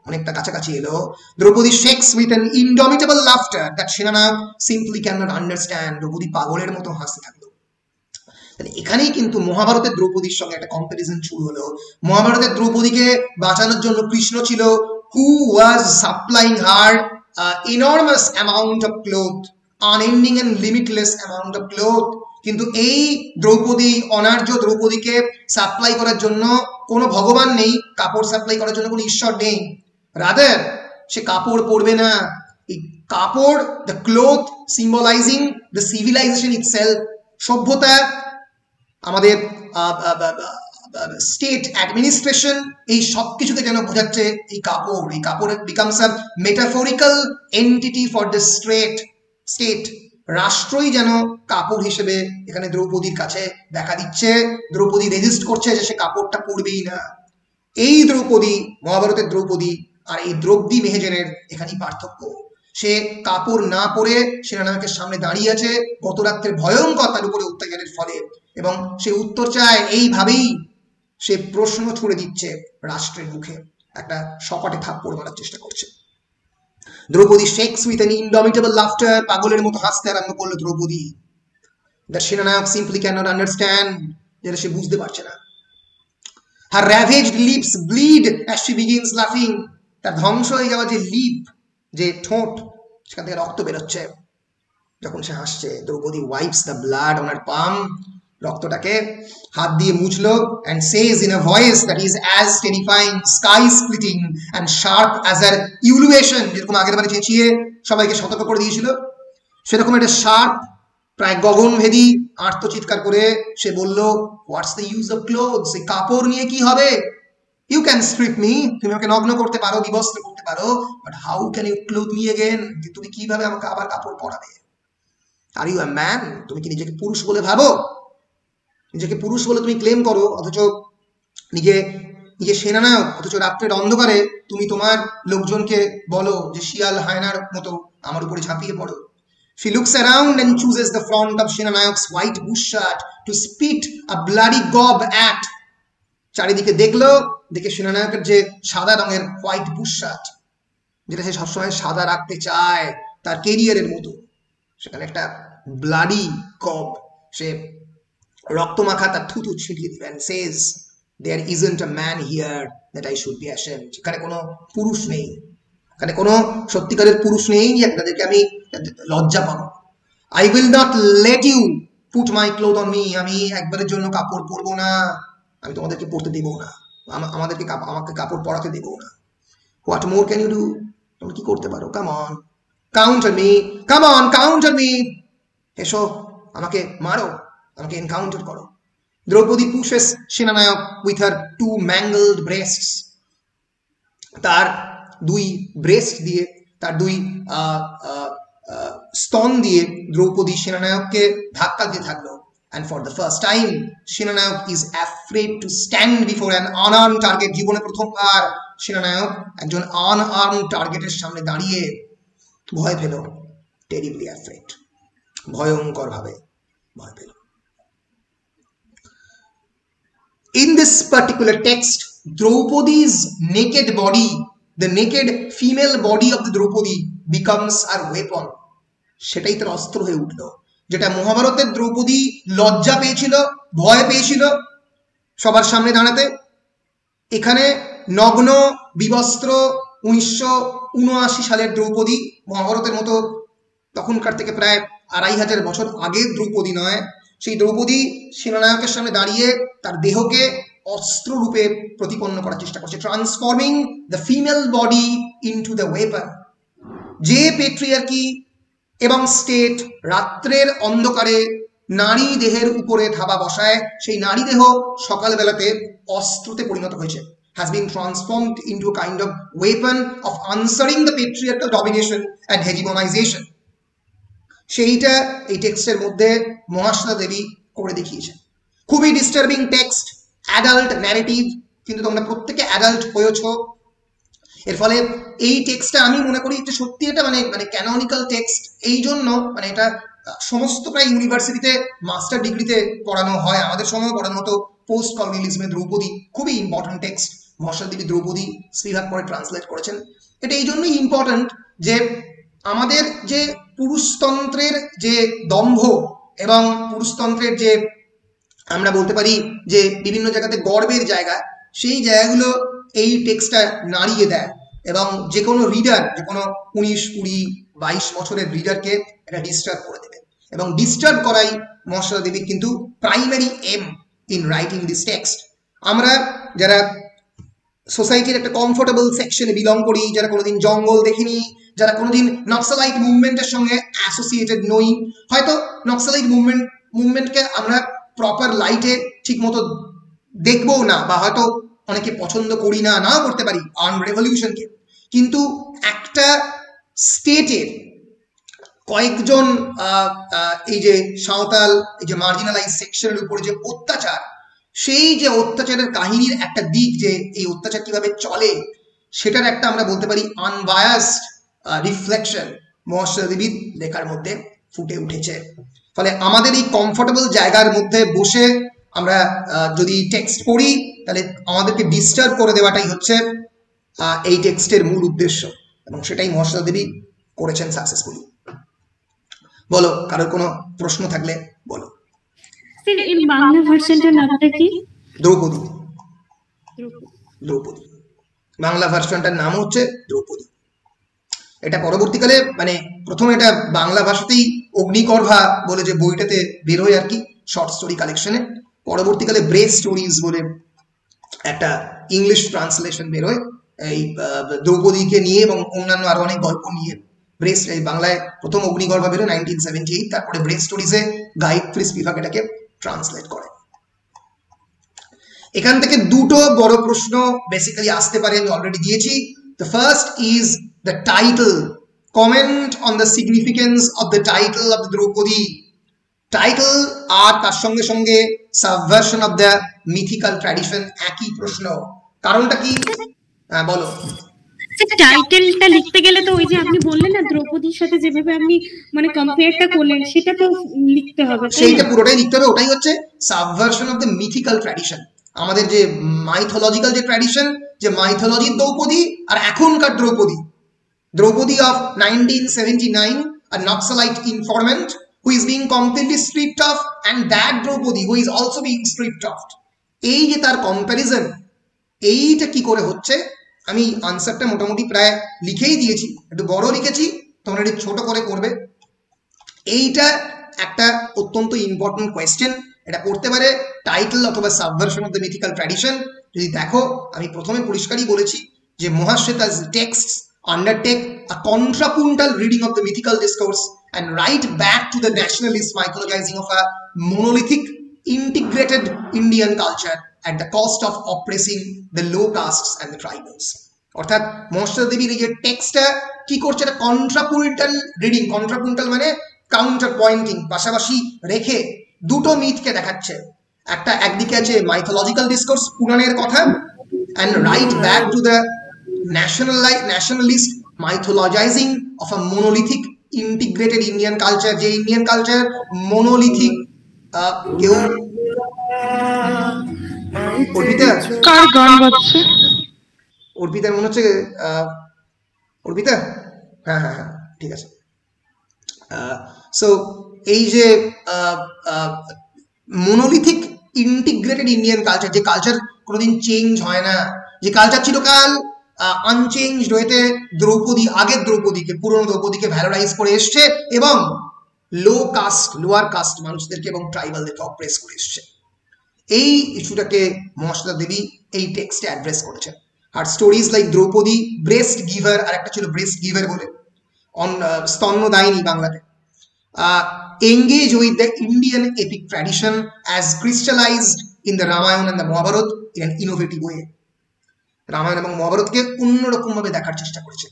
অনেকটা কাছাকাছি এলো। Draupadi shakes with an indomitable laughter that Senanayak simply can not understand, Draupadi পাগলের মতো হাসতে থাকলো। তাহলে এখানেই কিন্তু মহাভারতের দ্রৌপদীর সঙ্গে একটা কম্পারিজন শুরু হলো। মহাভারতের দ্রৌপদীকে বাঁচানোর জন্য কৃষ্ণ ছিল, who was supplying her enormous amount of cloth, unending and limitless amount of cloth, কিন্তু এই দ্রৌপদী, অনার্য দ্রৌপদীকে সাপ্লাই করার জন্য কোনো ভগবান নেই, কাপড় সাপ্লাই করার জন্য কোনো ঈশ্বর নেই। রাদার সে কাপড় পরবে না, এই কাপড়, the cloth symbolising the civilisation itself, সভ্যতা, আমাদের স্টেট অ্যাডমিনিস্ট্রেশন, এই সব কিছুকে যেন বোঝাচ্ছে এই কাপড়। এই কাপড় becomes a metaphorical entity for the state. রাষ্ট্রই যেন কাপড় হিসেবে এখানে দ্রৌপদীর কাছে দেখা দিচ্ছে। দ্রৌপদী রেজিস্ট করছে যে সে কাপড়টা পরবেই না। এই দ্রৌপদী, মহাভারতের দ্রৌপদী আর এই দ্রৌপদী মেহেজেনের এখানেই পার্থক্য। সে কাপড় না পরে সেনানায়কের সামনে দাঁড়িয়ে আছে গত রাত্রে ভয়ঙ্কর তার উপরে অত্যাচারের ফলে, এবং সে উত্তর চায়। এইভাবেই সে প্রশ্ন ছুড়ে দিচ্ছে রাষ্ট্রের মুখে, একটা সপাটে থাপ্পড় মারার চেষ্টা করছে। Draupadi shakes with an indomitable laughter, পাগলের মতো হাসতে আরম্ভ করলো Draupadi. That Senanayak simply can not understand, যেটা সে বুঝতে পারছে না। হার ravaged lips bleed as she begins laughing, তার ধ্বংস হয়ে যাওয়া যে লিপ, যে ঠোঁট, সেখান থেকে রক্ত বেরোচ্ছে যখন সে হাসছে। Draupadi wipes the blood on her palm, রক্তটাকে হাত দিয়ে মুছলো, and says in a voice that is as terrifying, sky splitting and sharp as her ululation, যেরকম আগের বারে চেঁচিয়ে সবাইকে সতর্ক করে দিয়েছিল, সেরকম একটা শার্প, প্রায় গগনভেদী আর্তচিৎকার করে সে বলল, what's the use of clothes, এই কাপড় নিয়ে কি হবে? ইউ ক্যান স্ট্রিপ মি, তুমি আমাকে নগ্ন করতে পারো, বিবস্ত্র করতে পারো, but how can you clothe me again, তুমি কিভাবে আমাকে আবার কাপড় পরাবে? আর ইউ আ ম্যান, তুমি কি নিজেকে পুরুষ বলে ভাবো? নিজেকে পুরুষ বলে তুমি ক্লেম করো, অথচ নিজে সেনানায়ক, অথচ রাত্রের অন্ধকারে তুমি তোমার লোকজনকে বলো যে শিয়াল হায়নার মতো আমার উপরে ঝাঁপিয়ে পড়ো। She looks around and chooses the front of Shenanayak's white bush shirt to spit a bloody gob at. চারিদিকে দেখলো, দেখে সেনানায়কের যে সাদা রঙের হোয়াইট বুশ শার্ট, যেটা সে সবসময় সাদা রাখতে চায় তার কেরিয়ারের মতো, সেখানে একটা ব্লাডি গব, সে রক্তমাখা তার থুতু ছিটিয়ে দিবেন। Says there isn't a man here that I should be ashamed, এখানে কোনো পুরুষ নেই, এখানে কোনো সত্যিকারের পুরুষ নেই যাদেরকে আমি লজ্জা পাবো। I will not let you put my cloth on me, আমি একবারের জন্য কাপড় পরবো না, আমি তোমাদেরকে পরতে দেবো না, আমাকে কাপড় পরাতে দেবো না। What more can you do, তুমি কি করতে পারো? Come on counter me, come on counter me, এসো আমাকে মারো, আমাকে এনকাউন্টার করো। Draupadi pushes Senanayak with her two mangled breasts, তার দুই ব্রেস্ট দিয়ে, তার দুই স্তন দিয়ে দ্রৌপদী সেনানায়ককে ধাক্কা দিয়ে থাকলো। And for the first time, সেনানায়ক is afraid to stand before an unarmed target. জীবনে প্রথমবার সেনানায়ক একজন unarmed টার্গেটের সামনে দাঁড়িয়ে ভয় পেল, terribly afraid, ভয়ঙ্কর ভাবে ভয় পেল। In this particular text, Draupadi's naked body, the naked female body of the Draupadi becomes her weapon. সেটাই তার অস্ত্র হয়ে উঠল। যেটা মহাভারতের দ্রৌপদী লজ্জা পেয়েছিল, ভয় পেয়েছিল সবার সামনে দাঁড়াতে, এখানে নগ্ন বিবস্ত্র 1979 সালের দ্রৌপদী, মহাভারতের মতো তখনকার থেকে প্রায় 2500 বছর আগের দ্রৌপদী নয়, সেই দ্রৌপদী সেনানায়কের সামনে দাঁড়িয়ে তার দেহকে অস্ত্র রূপে প্রতিপন্ন করার চেষ্টা করছে, transforming the female body into the weapon. যে পেট্রিয়ার্কি এবং স্টেট রাত্রের অন্ধকারে নারী দেহের উপরে থাবা বসায়, সেই নারী দেহ সকালবেলাতে অস্ত্রতে পরিণত হয়েছে, has been transformed into a kind of weapon of answering the patriarchal domination and hegemonization. সেইটা এই টেক্সটের মধ্যে মহাশ্বেতা দেবী করে দেখিয়েছেন। খুবই ডিস্টার্বিং টেক্সট, অ্যাডাল্ট ন্যারেটিভ, কিন্তু তোমরা প্রত্যেকে অ্যাডাল্ট হয়েছো। এর ফলে এই টেক্সটটা আমি মনে করি যে সত্যি এটা মানে মানে ক্যানোনিক্যাল টেক্সট, এই জন্য মানে এটা সমস্ত প্রায় ইউনিভার্সিটিতে মাস্টার ডিগ্রিতে পড়ানো হয়, আমাদের সময় পড়ানো হতো। পোস্ট কলোনিয়ালিজমের দ্রৌপদী খুবই important text, Mahasweta Devi Draupadi Spivak পরে ট্রান্সলেট করেছেন। এটা এই জন্যই ইম্পর্টেন্ট যে আমাদের যে পুরুষতন্ত্রের যে দম্ভ এবং পুরুষতন্ত্রের যে আমরা বলতে পারি যে বিভিন্ন জায়গাতে গর্বের জায়গা, সেই জায়গাগুলো এই টেক্সটটা নাড়িয়ে দেয় এবং যে কোনো রিডার, যে কোনো 19, 20, 22 বছরের রিডারকে এটা ডিস্টার্ব করে দেবে। এবং ডিস্টার্ব করাই মহাশ্বেতা দেবীর কিন্তু primary aim in writing this text. আমরা যারা সোসাইটির একটা কমফোর্টেবল সেকশনে বিলং করি, যারা কোনোদিন জঙ্গল দেখিনি, যারা কোনোদিন নক্সালাইট মুভমেন্টের সঙ্গে অ্যাসোসিয়েটেড নই, হয়তো নক্সালাইট মুভমেন্টকে আমরা প্রপার লাইটে ঠিক মতো দেখবো না, বা হয়তো অনেকে পছন্দ করি না, নাও করতে পারি আর্ম রেভলিউশনকে, কিন্তু একটা স্টেটের কয়েকজন এই যে সাঁওতাল, এই যে মার্জিনালাইজ সেকশনের উপর যে অত্যাচার, সেই যে অত্যাচারের কাহিনীর একটা দিক, যে এই অত্যাচার কিভাবে চলে, সেটার একটা আমরা বলতে পারি আনবায়াসড রিফ্লেকশন মহাশ্বেতা দেবীর লেখার মধ্যে ফুটে উঠেছে। ফলে আমাদের এই কমফোর্টেবল জায়গার মধ্যে বসে আমরা যদি টেক্সট পড়ি, তাহলে আমাদেরকে ডিস্টার্ব করে দেওয়াটাই হচ্ছে এই টেক্সটের মূল উদ্দেশ্য, এবং সেটাই মহাশ্বেতা দেবী করেছেন সাকসেসফুলি। বলো, কারোর কোনো প্রশ্ন থাকলে বলো। এর বাংলা ভার্সনটার নামটা কি? দ্রৌপদী। দ্রৌপদী বাংলা ভার্সনটার নাম হচ্ছে দ্রৌপদী। এটা পরবর্তীকালে মানে প্রথমে এটা বাংলা ভাষাতেই অগ্নিগর্ভা বলে যে বইটাতে বের হয় আর কি, শর্ট স্টোরি কালেকশনে, পরবর্তীকালে ব্রেস স্টোরিজ বলে একটা ইংলিশ ট্রান্সলেশন বের হয় এই দ্রৌপদীকে নিয়ে এবং অন্যান্য আরো অনেক গল্প নিয়ে। ব্রেস বাংলায় প্রথম অগ্নিগর্ভা বেরোয় 1978, তারপরে ব্রেস স্টোরিজে গায়ত্রী স্পিভাক এটাকে ট্রান্সলেট করে। এখান থেকে দুটো বড় প্রশ্ন বেসিক্যালি আসতে পারে, আমি অলরেডি দিয়েছি। The first is the title, comment on the significance of the title of the Draupadi. Title আর তার সঙ্গে সঙ্গে subversion of the mythical tradition একই প্রশ্ন। কারণটা কি? বলো। টাইটেলটা লিখতে গেলে তো ওই যে আপনি বললেন না দ্রৌপদীর সাথে যেভাবে আপনি মানে কম্পেয়ারটা করলেন, সেটা তো লিখতে হবে, সেইটা পুরোটাই লিখতে হবে। ওটাই হচ্ছে subversion of the mythical tradition. আমাদের যে মাইথোলজিক্যাল যে ট্র্যাডিশন, যে মাইথোলজির দ্রৌপদী আর এখনকার Draupadi, Draupadi of 1979, a Naxalite informant who is being completely stripped off, and that Draupadi who is also being stripped off, এই যে তার কম্প্যারিজন, এইটা কি করে হচ্ছে? আমি আনসারটা মোটামুটি প্রায় লিখেই দিয়েছি, একটু বড় লিখেছি, তোমরা একটু ছোট করে করবে। এইটা একটা অত্যন্ত ইম্পর্টেন্ট কোয়েশ্চেন, এটা করতে পারে টাইটেল অথবা subversion of the mythical tradition. যদি দেখো, আমি প্রথমে পরিষ্কারই বলেছি যে মহাশ্বেতা's texts undertake a contrapuntal reading of the mythical discourse and write back to the nationalist mythologizing of a monolithic integrated Indian culture at the cost of oppressing the low castes and the tribals. অর্থাৎ মহাশ্বেতা দেবীর এই যে টেক্সটটা কি করছে, এটা কন্ট্রাপুন্টাল reading. কন্ট্রাপুন্টাল মানে counter Poynting, পাশাপাশি রেখে দুটো মিথকে দেখাচ্ছে। একটা একদিকে আছে মাইথোলজিক্যাল ডিসকোর্স, পুরাণের কথা, and write back to the nationalist mythologizing of a monolithic integrated Indian culture, যে ইন্ডিয়ান কালচার মনোলিথিক। কেউ অর্পিতা, কার গান বাজছে? অর্পিতার মনে হচ্ছে, অর্পিতা, হ্যাঁ হ্যাঁ হ্যাঁ ঠিক আছে। সো এই যে মনোলিথিক ইন্টিগ্রেটেড ইন্ডিয়ান কালচার, যে কালচার কোনোদিন চেঞ্জ হয় না, যে কালচার চিরকাল আনচেঞ্জড হয়েতে দ্রৌপদী, আগের দ্রৌপদীকে, পুরনো দ্রৌপদীকে ভ্যালোরাইজ করে এসছে এবং লোয়ার কাস্ট মানুষদেরকে এবং ট্রাইবালদেরকে অপ্রেস করে এসছে। এই ইস্যুটাকে মহাশ্বেতা দেবী এই টেক্সটে অ্যাড্রেস করেছেন। আর stories like Draupadi, breast giver, আর একটা ছিল ব্রেস্ট গিভার বলে, স্তন্যদায়িনী বাংলাতে, engage with the Indian epic tradition as crystallized in the Ramayana and the Mahabharata in an innovative way. Ramayana এবং মহাভারতকে অন্যরকম ভাবে দেখার চেষ্টা করেছে।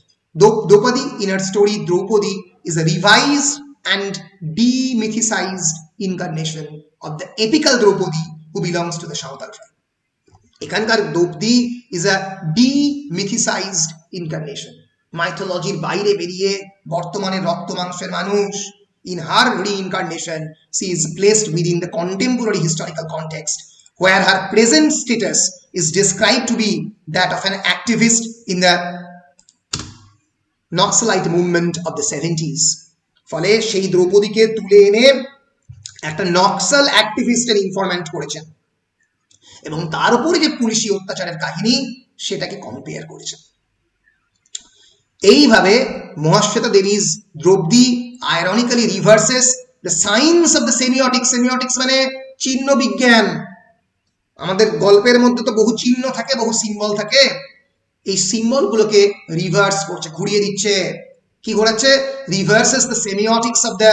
Draupadi in her story Draupadi is a revised and demythicized incarnation of the epical Draupadi who belongs to the Sauntal tribe. এখানকার Draupadi is a ডিমিথিসাইজড incarnation, মাইথোলজির বাইরে বেরিয়ে বর্তমানের রক্ত মাংসের মানুষ। In her reincarnation, she is placed within the contemporary historical context, where her present status is described to be that of an activist in the Naxalite movement of the 70s. ফলে সেই দ্রৌপদীকে তুলে এনে একটা নক্সাল অ্যাক্টিভিস্টের ইনফরমেন্ট করেছেন এবং তার উপরে যে পুলিশি অত্যাচারের কাহিনী সেটাকে কম্পেয়ার করেছেন। এইভাবে Mahasweta Devi's Draupadi ironically reverses the science of the semiotics. Semiotics মানে চিহ্ন বিজ্ঞান। আমাদের গল্পের মধ্যে তো বহু চিহ্ন থাকে, বহু সিম্বল থাকে, এই সিম্বল গুলোকে রিভার্স করছে, ঘুরিয়ে দিচ্ছে। কি ঘোরাচ্ছে? Reverses the semiotics of the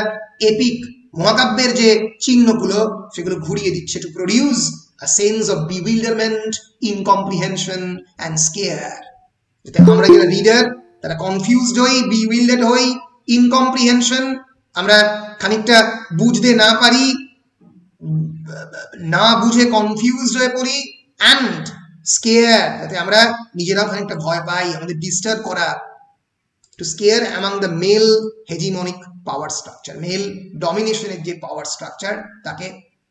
epic, মহাকাব্যের যে চিহ্নগুলো সেগুলো ঘুরিয়ে দিচ্ছে to produce a sense of bewilderment, incomprehension and scare. যাতে আমরা যারা রিডার তারা কনফিউজড হই, বিউইল্ডেড হই, ইনকম্প্রিহেনশন, আমরা খানিকটা বুঝতে না পারি, না বুঝে কনফিউজড হয়ে পড়ি, অ্যান্ড স্কেয়ার, যাতে আমরা নিজেরাও খানিকটা ভয় পাই, আমাদের ডিস্টার্ব করা। To scare among the male hegemonic power structure, male ডমিনেশনের যে পাওয়ার স্ট্রাকচার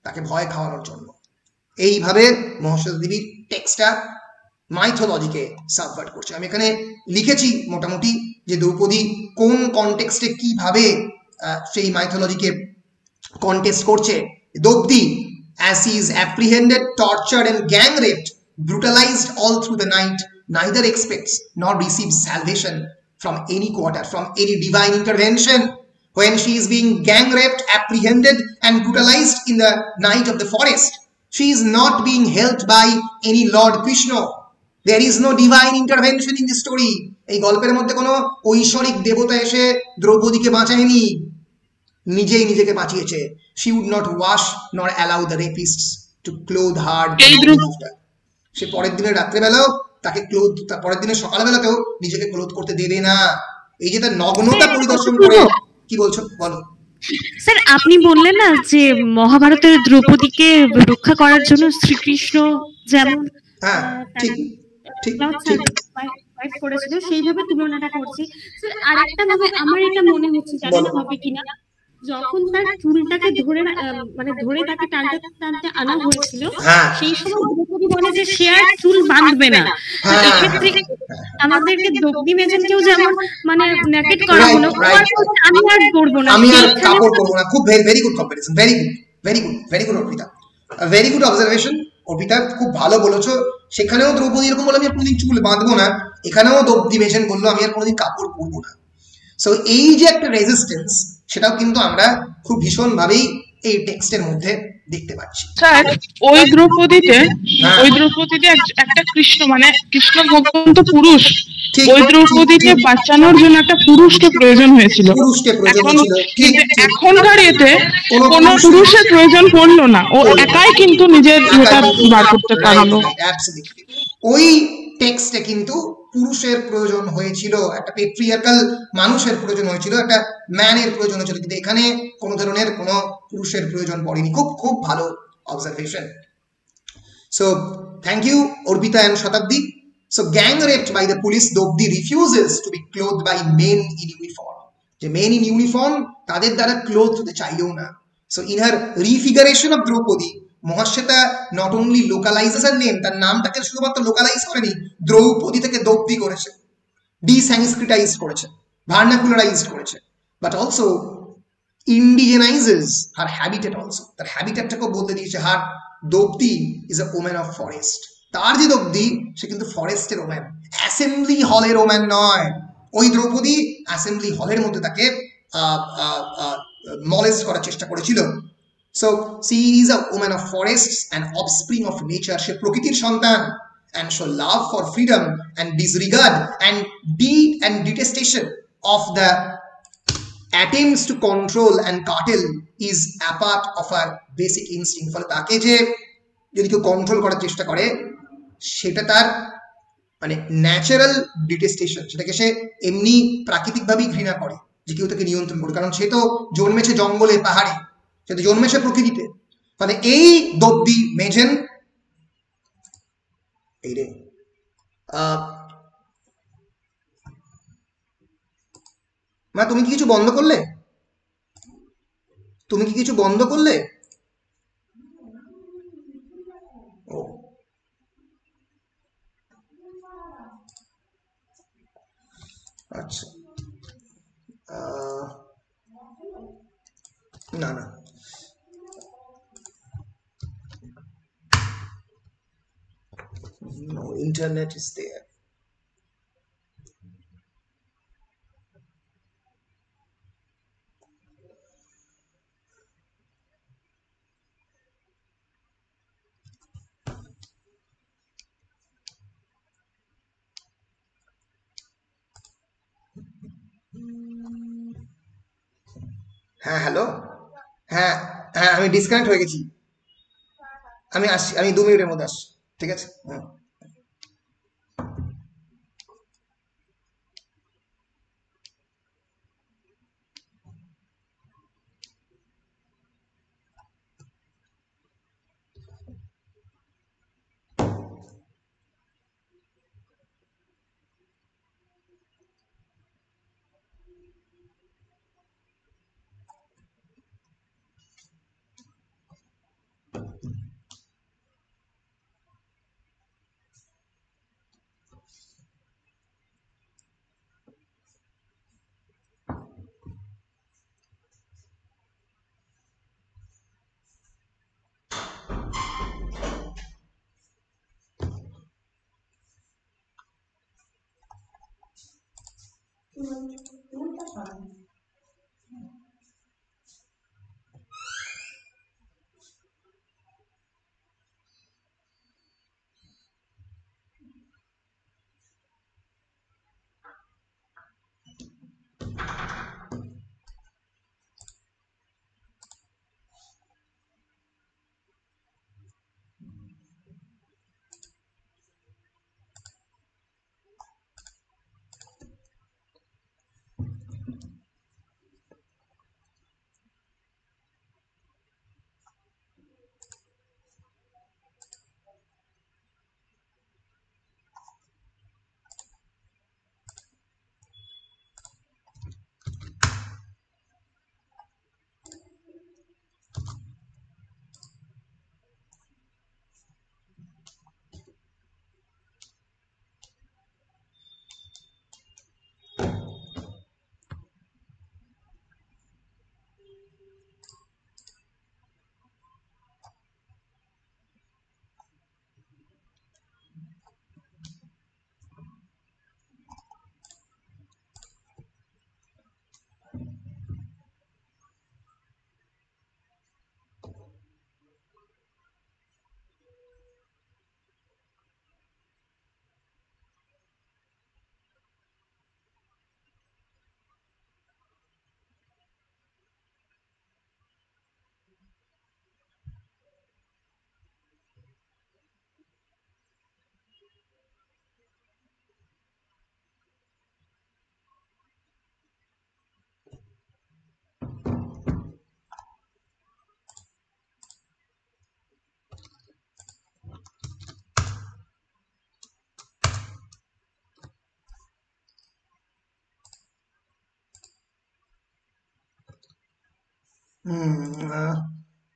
তাকে ভয় খাওয়ানোর জন্য। এইভাবে মহাশ্বেতা দেবীর টেক্সটটা মাইথোলজিকে সাবভার্ট করছে। আমি এখানে লিখেছি মোটামুটি যে দ্রৌপদী কোন কনটেক্সটে কিভাবে সেই মাইথোলজিকে কন্টেস্ট করছে। Draupadi as he is apprehended, tortured and gang raped, brutalized all through the night, neither expects nor receives salvation from any quarter, from any divine intervention. When she is being gang raped, apprehended and brutalized in the night of the forest, she is not being helped by any Lord Krishna. There is no divine intervention in the story. এই গল্পের মধ্যে কোনো ঐশ্বরিক দেবতা এসে দ্রৌপদীকে বাঁচায়নি, নিজেই নিজেকে বাঁচিয়েছে। She would not wash nor allow the rapists to clothe her. সে পরের দিনের রাত্রেবেলাও তাকে ক্লোথ, পরের দিনের সকালবেলাতেও নিজেকে ক্লোথ করতে দেবে না। এই যে তার নগ্নতা পরিদর্শন করে। কি বলছো বলো স্যার? আপনি বললেন না যে মহাভারতের দ্রৌপদীকে রক্ষা করার জন্য শ্রীকৃষ্ণ যেমন ঠিক করেছিল সেইভাবে তুলনাটা করছি। আর একটা আমার এটা মনে হচ্ছে, জানি না হবে কিনা, যখন তার চুলটাকে ধরে তাকে টানতে টানতে আনা হয়েছিল, সেই সময় দ্রৌপদী বলে যে সে আর চুল বাঁধবে না। এক্ষেত্রে আমাদেরকে দ্রৌপদী মেজেনকেও যেমন নেকেট করা হলো, আমি আর করবো না, আমি আর কাপড় পরবো না। খুব very good comparison, very good Arpita, very good observation Arpita, খুব ভালো বলেছো। সেখানেও দ্রৌপদী এরকম বলে আমি আর কোনোদিন চুল বাঁধবো না, এখানেও দ্রৌপদী মেজেন বললো আমি আর কোনোদিন কাপড় পরবো না। সো এই যে একটা রেজিস্ট্যান্স, সেটাও কিন্তু আমরা খুব ভীষণ ভাবেই এই টেক্সটের মধ্যে দেখতে পাচ্ছি। স্যার ওই দ্রৌপদীতে একটা কৃষ্ণ কৃষ্ণ ভগবান তো পুরুষ, ওই দ্রৌপদীকে বাঁচানোর জন্য একটা পুরুষকে প্রয়োজন হয়েছিল। এখনকার এতে কোনো পুরুষের প্রয়োজন পড়লো না, ও একাই কিন্তু নিজের ইয়েটা বার করতে পারলো। ওই টেক্সটে কিন্তু পুরুষের প্রয়োজন হয়েছিল, একটা পেট্রিয়ার্কাল মানুষের প্রয়োজন হয়েছিল, একটা ম্যানের প্রয়োজন হয়েছিল, কিন্তু এখানে কোনো ধরনের কোনো পুরুষের প্রয়োজন পড়েনি। খুব ভালো observation. So thank you Arpita and Shatabdi. So gang raped by the police, Draupadi refuses to be clothed by men in uniform. যে মেন ইন ইউনিফর্ম তাদের দ্বারা ক্লোথ হতে চাইলেও না। So in her refiguration of Draupadi, Mahasweta not only localizes her name, তার নামটাকে শুধুমাত্র localise করেনি, দ্রৌপদী থেকে দ্রৌপদী করেছে, ডিস্যাংস্ক্রিটাইজড করেছে, ভার্নাকুলারাইজড করেছে, but also indigenizes her habitat also. তার হ্যাবিটেটটাকেও বলতে দিয়েছে, her Draupadi is a woman of forest. তার যে দ্রৌপদী সে কিন্তু ফরেস্টের ওম্যান, অ্যাসেম্বলি হলের ওম্যান নয়। ওই দ্রৌপদী অ্যাসেম্বলি হলের মধ্যে তাকে মলেস্ট করার চেষ্টা করেছিল। So she is a woman of forests and offspring of nature. She প্রকৃতির সন্তান, and show love for freedom and disregard and detestation of the attempts to control and curtail is a part of her basic instinct. ফলে তাকে যে যদি কেউ control করার চেষ্টা করে সেটা তার ন্যাচারাল ডিটেস্টেশন, সেটাকে সে এমনি প্রাকৃতিকভাবেই ঘৃণা করে যে কেউ তাকে নিয়ন্ত্রণ করে, কারণ সে তো জন্মেছে জঙ্গলে, পাহাড়ে, সেটা জন্মেছে প্রকৃতিতে। ফলে এই দ্রৌপদী মেজেন এই রে মা তুমি কি কিছু বন্ধ করলে? তুমি কি কিছু বন্ধ করলে? ও আচ্ছা না না no internet is there. হ্যাঁ হ্যালো হ্যাঁ হ্যাঁ আমি ডিসকানেক্ট হয়ে গেছি, আমি আসছি, আমি 2 মিনিটের মধ্যে আসছি, ঠিক আছে? হুম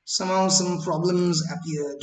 somehow some problems appeared.